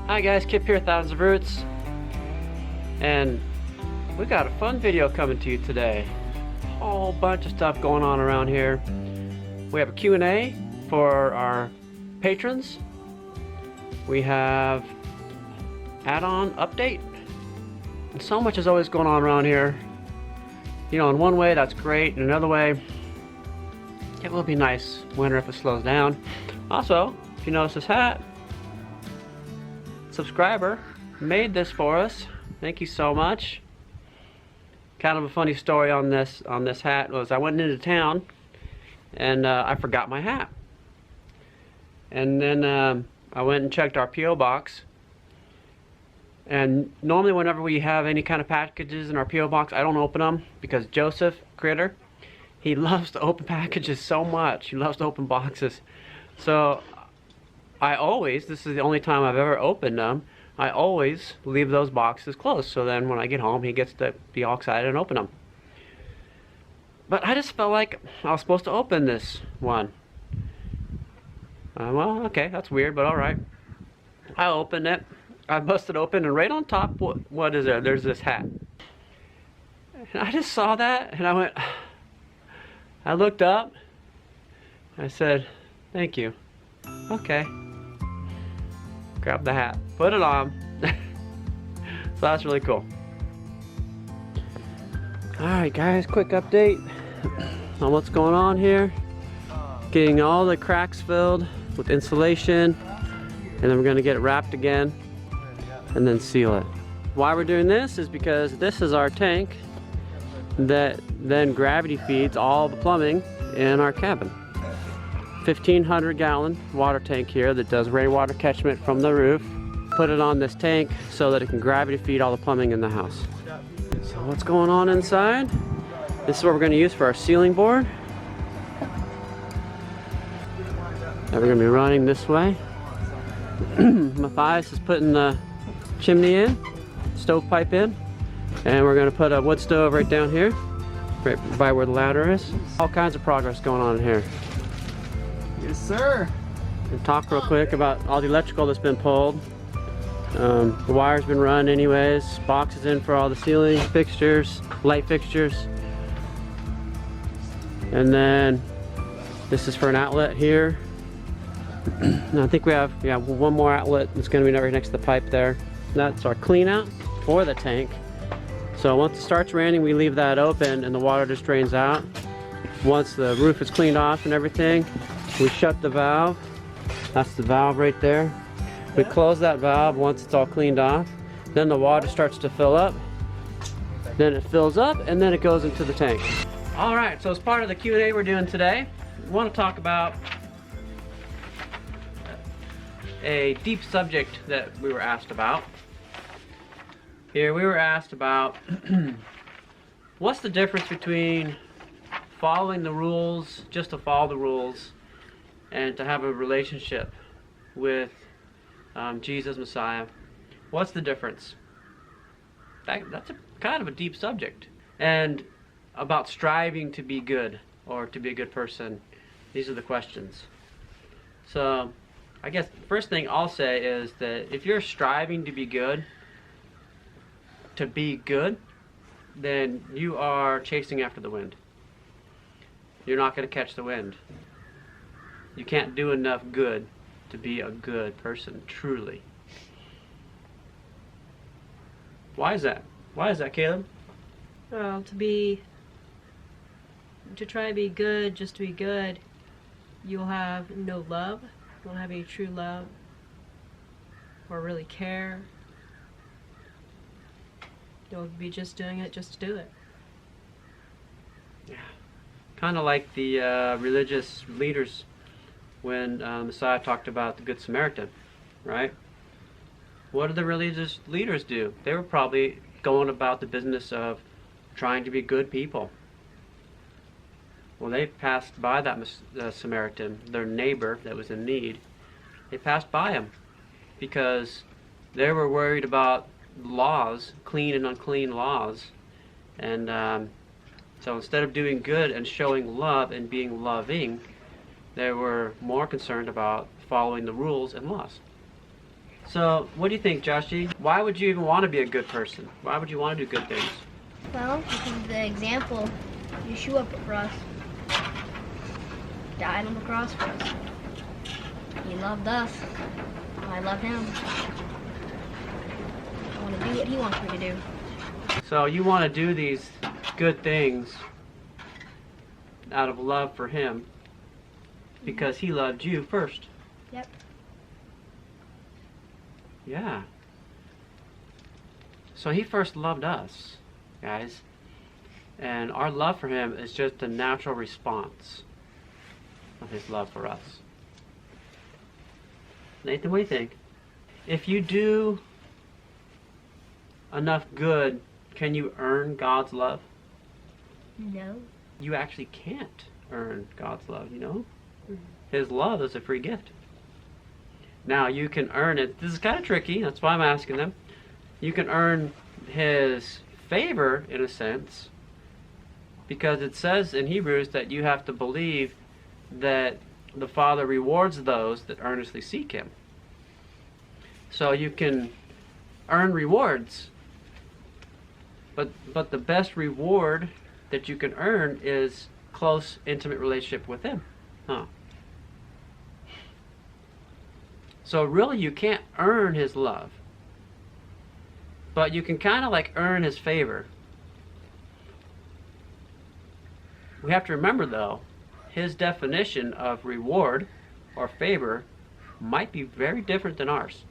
Hi guys, Kip here, Thousands of Roots, and we got a fun video coming to you today. A whole bunch of stuff going on around here. We have a Q&A for our patrons. We have add-on update. And so much is always going on around here. You know, in one way that's great, in another way it will be nice winter if it slows down. Also, if you notice this hat, subscriber made this for us. Thank you so much. Kind of a funny story on this hat was I went into town and I forgot my hat. And then I went and checked our P.O. box. And normally whenever we have any kind of packages in our P.O. box, I don't open them because Joseph Critter, he loves to open packages so much. He loves to open boxes. So I always, this is the only time I've ever opened them, I always leave those boxes closed. So then when I get home, he gets to be all excited and open them. But I just felt like I was supposed to open this one. Well, okay, that's weird, but alright. I opened it. I busted open, and right on top, what is there? There's this hat. And I just saw that, and I went, I looked up, I said, thank you. Okay. Grab the hat, put it on. So that's really cool. Alright guys, quick update on what's going on here. Getting all the cracks filled with insulation, and then we're going to get it wrapped again and then seal it. Why we're doing this is because this is our tank that then gravity feeds all the plumbing in our cabin. 1,500 gallon water tank here that does rainwater catchment from the roof. Put it on this tank so that it can gravity feed all the plumbing in the house. So what's going on inside? This is what we're going to use for our ceiling board. And we're going to be running this way. Matthias is putting the chimney in, stovepipe in, and we're going to put a wood stove right down here, right by where the ladder is. All kinds of progress going on in here. Yes, sir. And talk real quick about all the electrical that's been pulled. The wire's been run anyways. Boxes in for all the ceiling fixtures, light fixtures. And then this is for an outlet here. And I think we have one more outlet that's going to be right next to the pipe there. That's our clean out for the tank. So once it starts raining, we leave that open and the water just drains out. Once the roof is cleaned off and everything, we shut the valve. That's the valve right there. We close that valve once it's all cleaned off. Then the water starts to fill up. Then it fills up and then it goes into the tank. All right, so as part of the Q&A we're doing today, we want to talk about a deep subject that we were asked about. Here we were asked about what's the difference between following the rules just to follow the rules and to have a relationship with Jesus Messiah. What's the difference? That's kind of a deep subject. And about striving to be good or to be a good person, these are the questions. So I guess the first thing I'll say is that if you're striving to be good, then you are chasing after the wind. You're not going to catch the wind. You can't do enough good to be a good person, truly. Why is that? Why is that, Caleb? Well, to try to be good, just to be good, you'll have no love. You won't have any true love or really care. You'll be just doing it just to do it. Yeah. Kind of like the religious leaders when Messiah talked about the Good Samaritan, right? What did the religious leaders do? They were probably going about the business of trying to be good people. Well, they passed by that Samaritan, their neighbor that was in need. They passed by him because they were worried about laws, clean and unclean laws. And so instead of doing good and showing love and being loving, they were more concerned about following the rules and laws. So, what do you think, Joshy? Why would you even want to be a good person? Why would you want to do good things? Well, because of the example Yeshua put for us. Died on the cross for us. He loved us. I love him. I want to do what he wants me to do. So you want to do these good things out of love for him because he loved you first. Yep. Yeah. So he first loved us, guys. And our love for him is just a natural response of his love for us. Nathan, what do you think? If you do enough good, can you earn God's love? No. You actually can't earn God's love, you know? His love is a free gift. Now, you can earn it. This is kind of tricky. That's why I'm asking them. You can earn his favor, in a sense, because it says in Hebrews that you have to believe that the Father rewards those that earnestly seek him. So you can earn rewards, but the best reward that you can earn is close, intimate relationship with him. Huh. So really you can't earn his love, but you can kind of like earn his favor. We have to remember though, his definition of reward or favor might be very different than ours.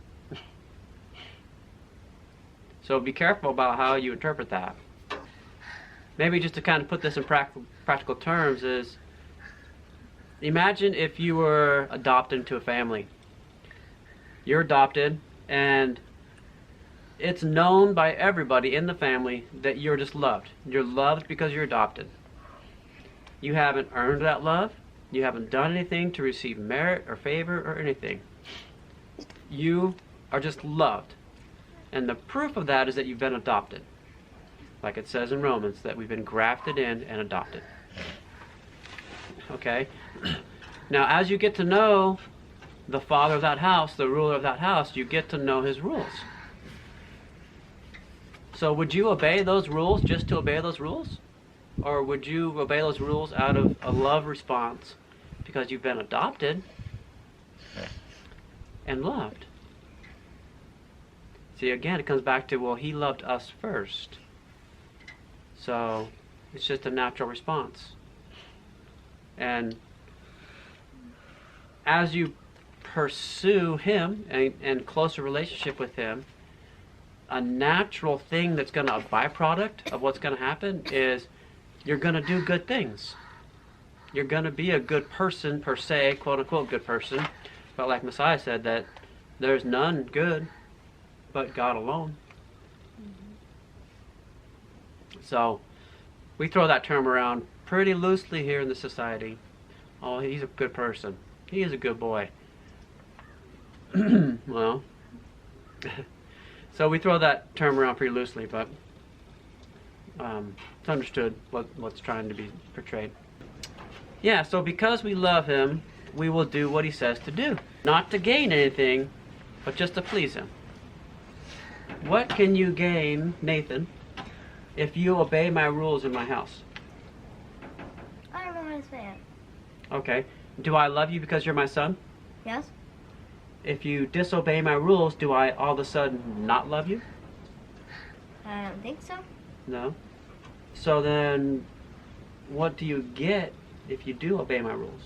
So be careful about how you interpret that. Maybe just to kind of put this in practical terms is, imagine if you were adopted into a family. You're adopted and it's known by everybody in the family that you're just loved. You're loved because you're adopted. You haven't earned that love. You haven't done anything to receive merit or favor or anything. You are just loved. And the proof of that is that you've been adopted. Like it says in Romans, that we've been grafted in and adopted. Okay? Now, as you get to know the father of that house, the ruler of that house, you get to know his rules. So would you obey those rules just to obey those rules? Or would you obey those rules out of a love response because you've been adopted and loved? See, again, it comes back to, well, he loved us first. So it's just a natural response. And as you pursue him and closer relationship with him, a natural thing that's going to, a byproduct of what's going to happen is you're going to do good things. You're going to be a good person per se, quote unquote good person. But like Messiah said, that there's none good but God alone. So we throw that term around pretty loosely here in the society. Oh, he's a good person. He is a good boy. Well, so we throw that term around pretty loosely, but it's understood what's trying to be portrayed. Yeah, so because we love him, we will do what he says to do. Not to gain anything, but just to please him. What can you gain, Nathan, if you obey my rules in my house? I don't know how to say it. Okay. Do I love you because you're my son? Yes? If you disobey my rules, do I all of a sudden not love you? I don't think so. No. So then, what do you get if you do obey my rules?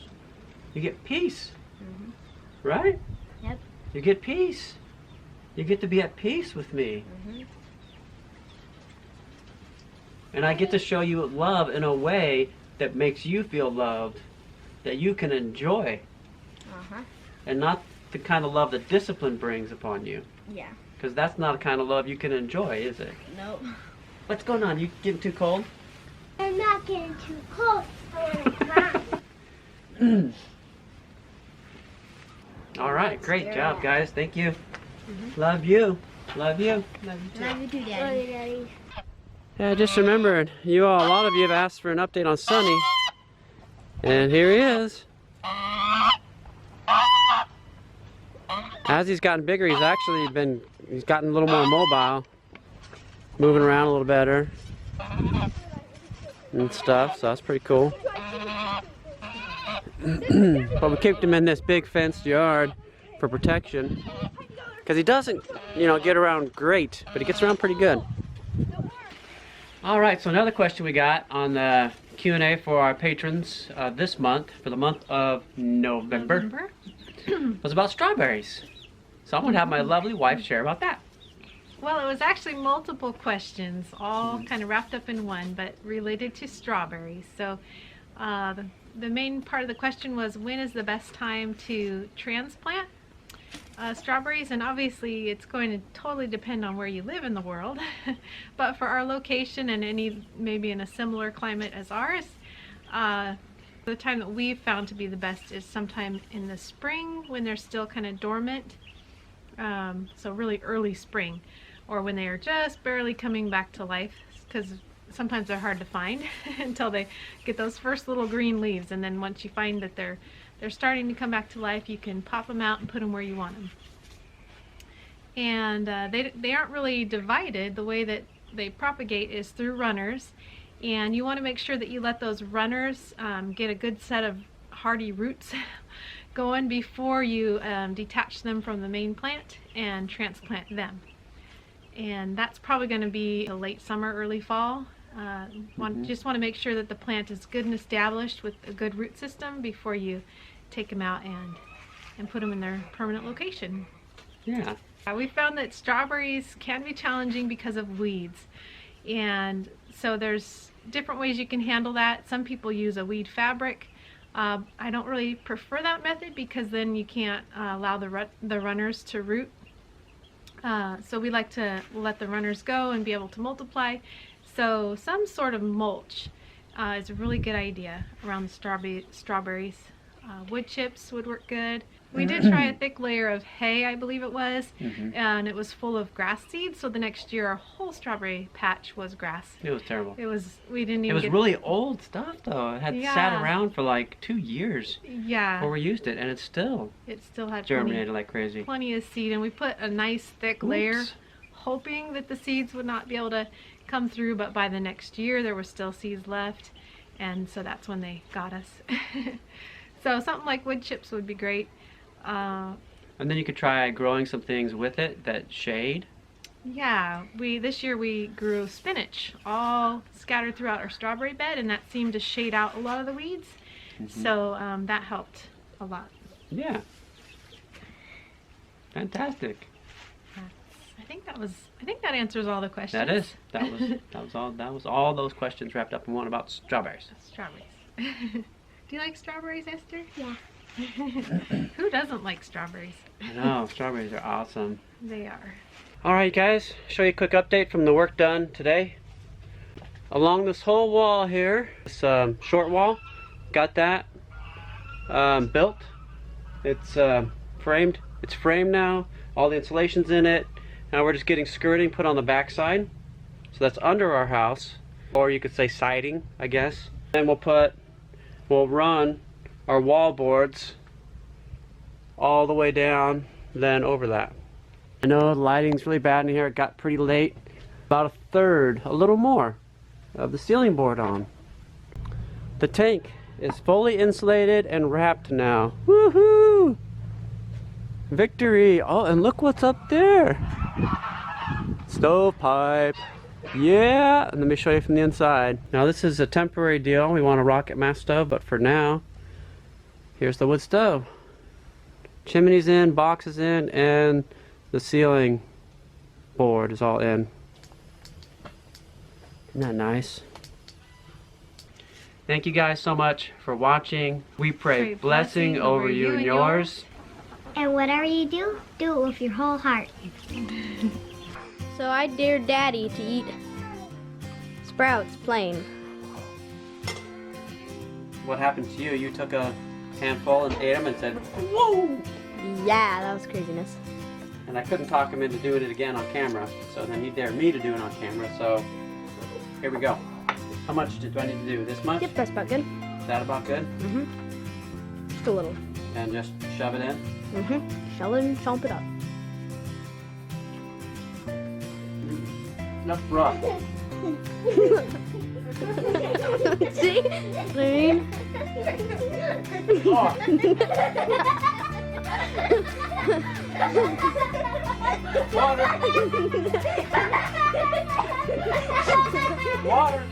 You get peace. Mm-hmm. Right? Yep. You get peace. You get to be at peace with me. Mm-hmm. And I get to show you love in a way that makes you feel loved, that you can enjoy. Uh-huh. And not the kind of love that discipline brings upon you. Yeah. Because that's not the kind of love you can enjoy, is it? Nope. What's going on? You getting too cold? I'm not getting too cold. I want to cry. All right, great job, guys. Thank you. Mhm. Love you. Love you. Love you too. Love you too, Daddy. Love you, Daddy. Yeah, I just remembered. A lot of you have asked for an update on Sonny. And here he is. As he's gotten bigger, he's gotten a little more mobile, moving around a little better and stuff, so that's pretty cool. But we kept him in this big fenced yard for protection because he doesn't, get around great, but he gets around pretty good. All right, so another question we got on the Q&A for our patrons this month, for the month of November. Was about strawberries. So I'm going to have my lovely wife share about that. Well, it was actually multiple questions, all kind of wrapped up in one, but related to strawberries. So the main part of the question was, when is the best time to transplant strawberries? And obviously it's going to totally depend on where you live in the world. But for our location and maybe in a similar climate as ours, the time that we've found to be the best is sometime in the spring when they're still kind of dormant. So really early spring, or when they are just barely coming back to life, because sometimes they're hard to find until they get those first little green leaves, and then once you find that they're starting to come back to life, you can pop them out and put them where you want them. And they aren't really divided. The way that they propagate is through runners, and you want to make sure that you let those runners get a good set of hardy roots going before you detach them from the main plant and transplant them. And that's probably going to be a late summer, early fall. Just want to make sure that the plant is good and established with a good root system before you take them out and put them in their permanent location. Yeah. We found that strawberries can be challenging because of weeds, and so there's different ways you can handle that. Some people use a weed fabric. I don't really prefer that method because then you can't allow the runners to root. So we like to let the runners go and be able to multiply. So some sort of mulch is a really good idea around the strawberries. Wood chips would work good. We did try a thick layer of hay, I believe it was, and it was full of grass seeds. So the next year, our whole strawberry patch was grass. It was terrible. We didn't even. It was really old stuff, though. It had sat around for like 2 years. Yeah. Before we used it, and it still had germinated like crazy. Plenty of seed, and we put a nice thick layer, hoping that the seeds would not be able to come through. But by the next year, there were still seeds left, and so that's when they got us. So something like wood chips would be great. And then you could try growing some things with it that shade. Yeah, this year we grew spinach all scattered throughout our strawberry bed, and that seemed to shade out a lot of the weeds. So that helped a lot. Yeah. Fantastic. I think that answers all the questions. That was all those questions wrapped up in one about strawberries. Strawberries. Do you like strawberries, Esther? Yeah. Who doesn't like strawberries? I know, strawberries are awesome. They are. Alright guys, show you a quick update from the work done today. Along this whole wall here, this short wall, got that built. It's framed. It's framed now. All the insulation's in it. Now we're just getting skirting put on the back side. So that's under our house, or you could say siding, I guess. And we'll run our wall boards all the way down, then over that. I know the lighting's really bad in here. It got pretty late. About a third, a little more, of the ceiling board on. The tank is fully insulated and wrapped now. Woohoo! Victory! Oh, and look what's up there. Stovepipe. Yeah, and let me show you from the inside. Now this is a temporary deal. We want a rocket mass stove, but for now, here's the wood stove. Chimney's in, boxes in, and the ceiling board is all in. Isn't that nice? Thank you guys so much for watching. We pray blessing over you and yours. And whatever you do, do it with your whole heart. So I dared Daddy to eat sprouts plain. What happened to you? You took a handful and ate them and said, whoa! Yeah, that was craziness. And I couldn't talk him into doing it again on camera, so then he dared me to do it on camera, so here we go. How much do I need to do? This much? Yep, that's about good. Is that about good? Mm-hmm. Just a little. And just shove it in? Mm-hmm. Now let him chomp it up. That's rough. See? Clean. Oh. Water. Water.